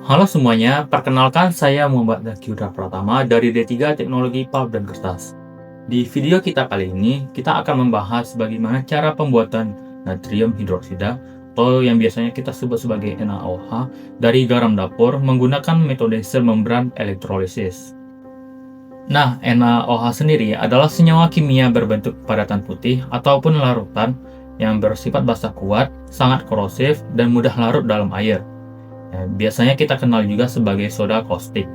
Halo semuanya, perkenalkan saya Muhammad Zakiuddin Pratama dari D3 Teknologi Pulp dan Kertas. Di video kita kali ini, kita akan membahas bagaimana cara pembuatan natrium hidroksida atau yang biasanya kita sebut sebagai NaOH dari garam dapur menggunakan metode sel membran elektrolisis. Nah, NaOH sendiri adalah senyawa kimia berbentuk padatan putih ataupun larutan yang bersifat basa kuat, sangat korosif, dan mudah larut dalam air. Ya, biasanya kita kenal juga sebagai soda kaustik.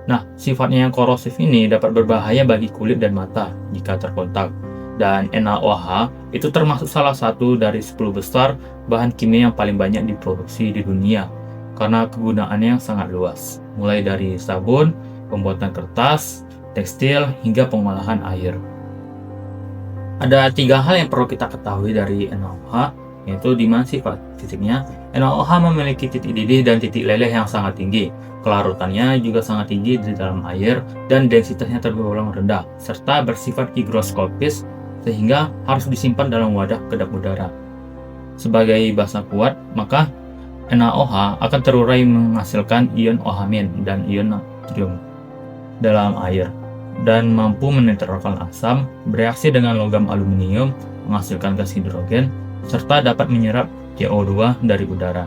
Nah, sifatnya yang korosif ini dapat berbahaya bagi kulit dan mata jika terkontak. Dan NaOH itu termasuk salah satu dari 10 besar bahan kimia yang paling banyak diproduksi di dunia karena kegunaannya yang sangat luas, mulai dari sabun, pembuatan kertas, tekstil, hingga pengolahan air. Ada 3 hal yang perlu kita ketahui dari NaOH, yaitu di mana sifat fisiknya. NaOH memiliki titik didih dan titik leleh yang sangat tinggi. Kelarutannya juga sangat tinggi di dalam air dan densitasnya tergolong rendah, serta bersifat higroskopis sehingga harus disimpan dalam wadah kedap udara. Sebagai basa kuat, maka NaOH akan terurai menghasilkan ion OH- dan ion natrium dalam air dan mampu menetralkan asam, bereaksi dengan logam aluminium, menghasilkan gas hidrogen, serta dapat menyerap CO2 dari udara.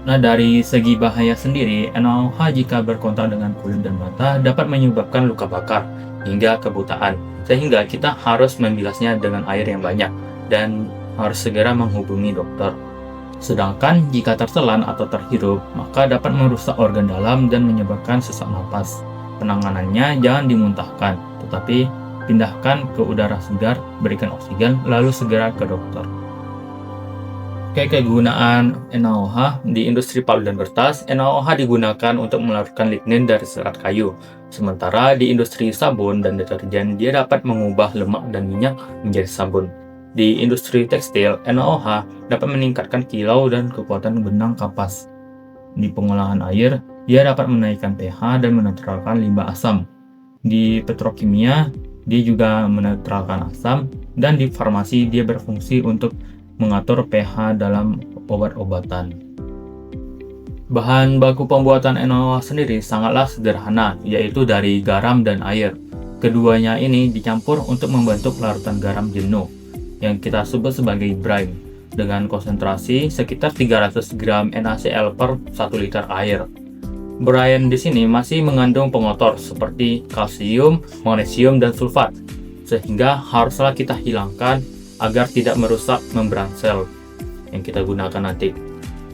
Nah, dari segi bahaya sendiri, NaOH jika berkontak dengan kulit dan mata dapat menyebabkan luka bakar hingga kebutaan, sehingga kita harus membilasnya dengan air yang banyak dan harus segera menghubungi dokter. Sedangkan jika tertelan atau terhirup, maka dapat merusak organ dalam dan menyebabkan sesak napas. Penanganannya jangan dimuntahkan, tetapi pindahkan ke udara segar, berikan oksigen, lalu segera ke dokter. Kegunaan NaOH di industri pulp dan kertas, NaOH digunakan untuk melarutkan lignin dari serat kayu. Sementara di industri sabun dan deterjen, dia dapat mengubah lemak dan minyak menjadi sabun. Di industri tekstil, NaOH dapat meningkatkan kilau dan kekuatan benang kapas. Di pengolahan air, dia dapat menaikkan pH dan menetralkan limbah asam. Di petrokimia, dia juga menetralkan asam, dan di farmasi dia berfungsi untuk mengatur pH dalam obat-obatan. Bahan baku pembuatan NaOH sendiri sangatlah sederhana, yaitu dari garam dan air. Keduanya ini dicampur untuk membentuk larutan garam jenuh, yang kita sebut sebagai brine, dengan konsentrasi sekitar 300 gram NaCl per 1 liter air. Brine di sini masih mengandung pengotor seperti kalsium, magnesium, dan sulfat, sehingga haruslah kita hilangkan agar tidak merusak membran sel yang kita gunakan nanti.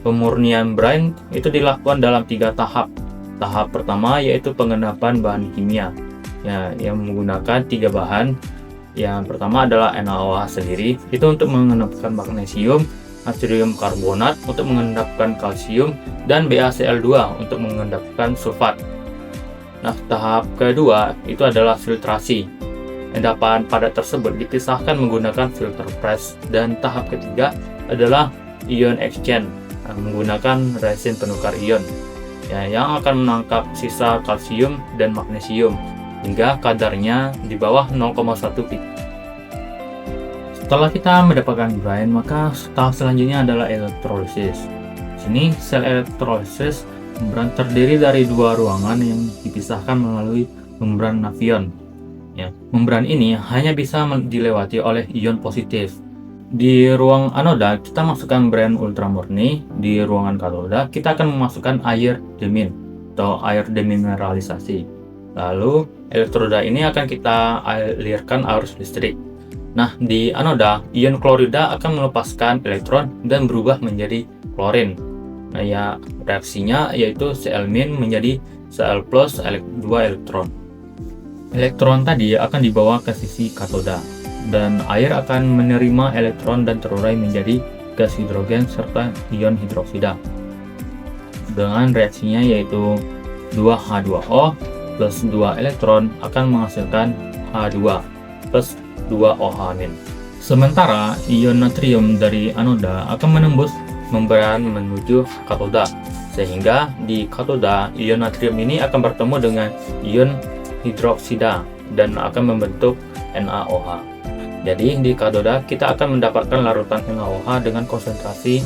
Pemurnian brine itu dilakukan dalam 3 tahap. Tahap pertama yaitu pengendapan bahan kimia, yang menggunakan 3 bahan. Yang pertama adalah NaOH sendiri, itu untuk mengendapkan magnesium, natrium karbonat untuk mengendapkan kalsium, dan BaCl2 untuk mengendapkan sulfat. Nah, tahap kedua itu adalah filtrasi. Endapan padat tersebut dipisahkan menggunakan filter press, dan tahap ketiga adalah ion exchange menggunakan resin penukar ion yang akan menangkap sisa kalsium dan magnesium hingga kadarnya di bawah 0,1 ppm. Setelah kita mendapatkan brine, maka tahap selanjutnya adalah elektrolisis. Sini sel elektrolisis membran terdiri dari 2 ruangan yang dipisahkan melalui membran nafion. Membran ini hanya bisa dilewati oleh ion positif. Di ruang anoda kita masukkan brine ultramurni, di ruangan katoda kita akan memasukkan air demin atau air demineralisasi. Lalu elektroda ini akan kita alirkan arus listrik. Nah, di anoda ion klorida akan melepaskan elektron dan berubah menjadi klorin. Nah, reaksinya yaitu Cl- menjadi Cl+ 2 elektron. Elektron tadi akan dibawa ke sisi katoda, dan air akan menerima elektron dan terurai menjadi gas hidrogen serta ion hidroksida. Dengan reaksinya yaitu 2H2O plus 2 elektron akan menghasilkan H2 plus 2 OH-. Sementara ion natrium dari anoda akan menembus membran menuju katoda, sehingga di katoda ion natrium ini akan bertemu dengan ion hidroksida dan akan membentuk NaOH. Jadi di katoda kita akan mendapatkan larutan NaOH dengan konsentrasi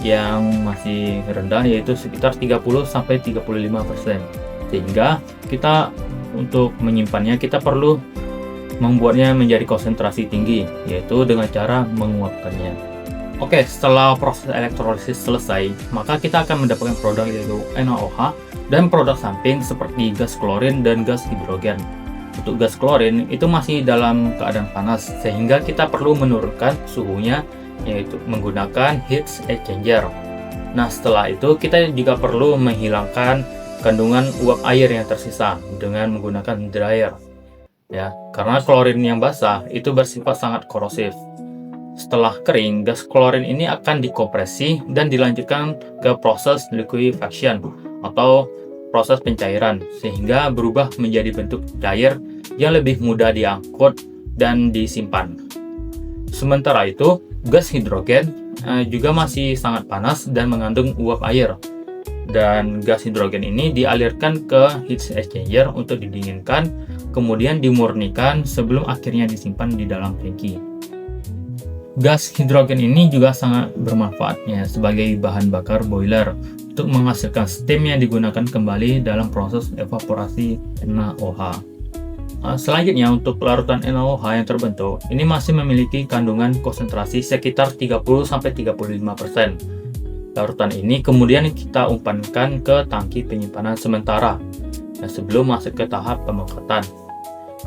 yang masih rendah, yaitu sekitar 30-35%. Sehingga kita untuk menyimpannya kita perlu membuatnya menjadi konsentrasi tinggi, yaitu dengan cara menguapkannya. Oke, setelah proses elektrolisis selesai, maka kita akan mendapatkan produk yaitu NaOH dan produk samping seperti gas klorin dan gas hidrogen. Untuk gas klorin itu masih dalam keadaan panas, sehingga kita perlu menurunkan suhunya, yaitu menggunakan heat exchanger. Nah, setelah itu kita juga perlu menghilangkan kandungan uap air yang tersisa dengan menggunakan dryer. Ya, karena klorin yang basah itu bersifat sangat korosif. Setelah kering, gas klorin ini akan dikompresi dan dilanjutkan ke proses liquefaction atau proses pencairan, sehingga berubah menjadi bentuk cair yang lebih mudah diangkut dan disimpan. Sementara itu, gas hidrogen juga masih sangat panas dan mengandung uap air. Dan gas hidrogen ini dialirkan ke heat exchanger untuk didinginkan, kemudian dimurnikan sebelum akhirnya disimpan di dalam tangki. Gas hidrogen ini juga sangat bermanfaatnya sebagai bahan bakar boiler untuk menghasilkan steam yang digunakan kembali dalam proses evaporasi NaOH. Selanjutnya, untuk larutan NaOH yang terbentuk, ini masih memiliki kandungan konsentrasi sekitar 30-35%. Larutan ini kemudian kita umpankan ke tangki penyimpanan sementara sebelum masuk ke tahap pemokatan.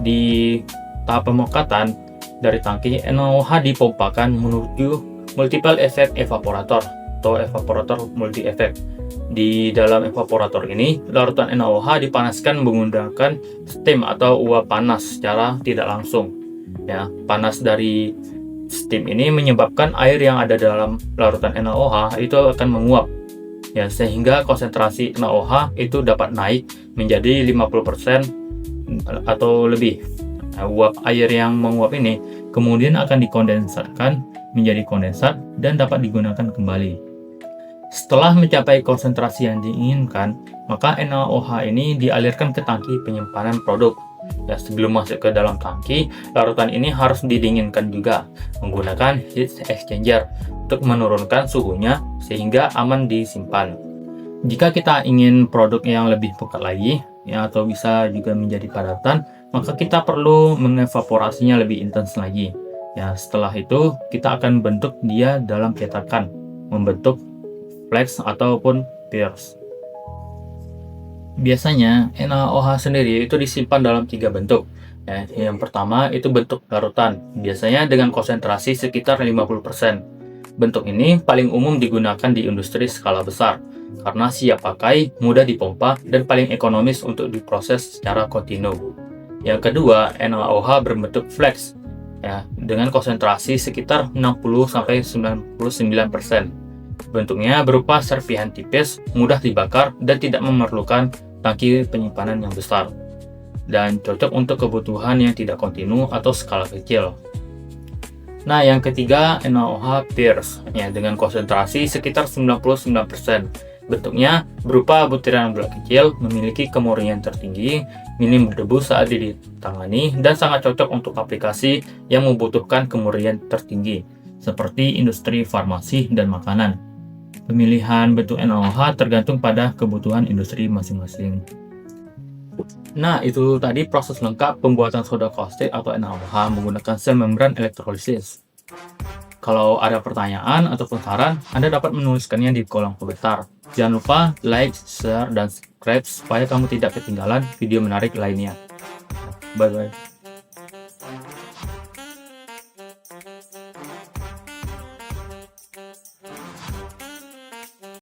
Di tahap pemokatan, dari tangki NaOH dipompakan menuju multiple effect evaporator atau evaporator multi effect. Di dalam evaporator ini, larutan NaOH dipanaskan menggunakan steam atau uap panas secara tidak langsung. Ya, panas dari steam ini menyebabkan air yang ada dalam larutan NaOH itu akan menguap. Ya, sehingga konsentrasi NaOH itu dapat naik menjadi 50% atau lebih. Nah, uap air yang menguap ini kemudian akan dikondensatkan menjadi kondensat dan dapat digunakan kembali. Setelah mencapai konsentrasi yang diinginkan, maka NaOH ini dialirkan ke tangki penyimpanan produk. Ya, sebelum masuk ke dalam tangki, larutan ini harus didinginkan juga menggunakan heat exchanger untuk menurunkan suhunya sehingga aman disimpan. Jika kita ingin produk yang lebih pekat lagi, ya, atau bisa juga menjadi padatan, maka kita perlu mengevaporasinya lebih intens lagi. Ya, setelah itu kita akan bentuk dia dalam cetakan, membentuk flakes ataupun pears. Biasanya NaOH sendiri itu disimpan dalam 3 bentuk. Ya, yang pertama itu bentuk larutan, biasanya dengan konsentrasi sekitar 50%. Bentuk ini paling umum digunakan di industri skala besar karena siap pakai, mudah dipompa, dan paling ekonomis untuk diproses secara kontinu. Yang kedua, NaOH berbentuk flakes, ya, dengan konsentrasi sekitar 60-99%. Bentuknya berupa serpihan tipis, mudah dibakar, dan tidak memerlukan tangki penyimpanan yang besar, dan cocok untuk kebutuhan yang tidak kontinu atau skala kecil. Nah, yang ketiga, NaOH pears, ya, dengan konsentrasi sekitar 99%. Bentuknya berupa butiran bulat kecil, memiliki kemurnian tertinggi, minim berdebu saat ditangani, dan sangat cocok untuk aplikasi yang membutuhkan kemurnian tertinggi, seperti industri farmasi dan makanan. Pemilihan bentuk NaOH tergantung pada kebutuhan industri masing-masing. Nah, itu tadi proses lengkap pembuatan soda caustic atau NaOH menggunakan sel membran elektrolisis. Kalau ada pertanyaan ataupun saran, Anda dapat menuliskannya di kolom komentar. Jangan lupa like, share, dan subscribe supaya kamu tidak ketinggalan video menarik lainnya. Bye-bye.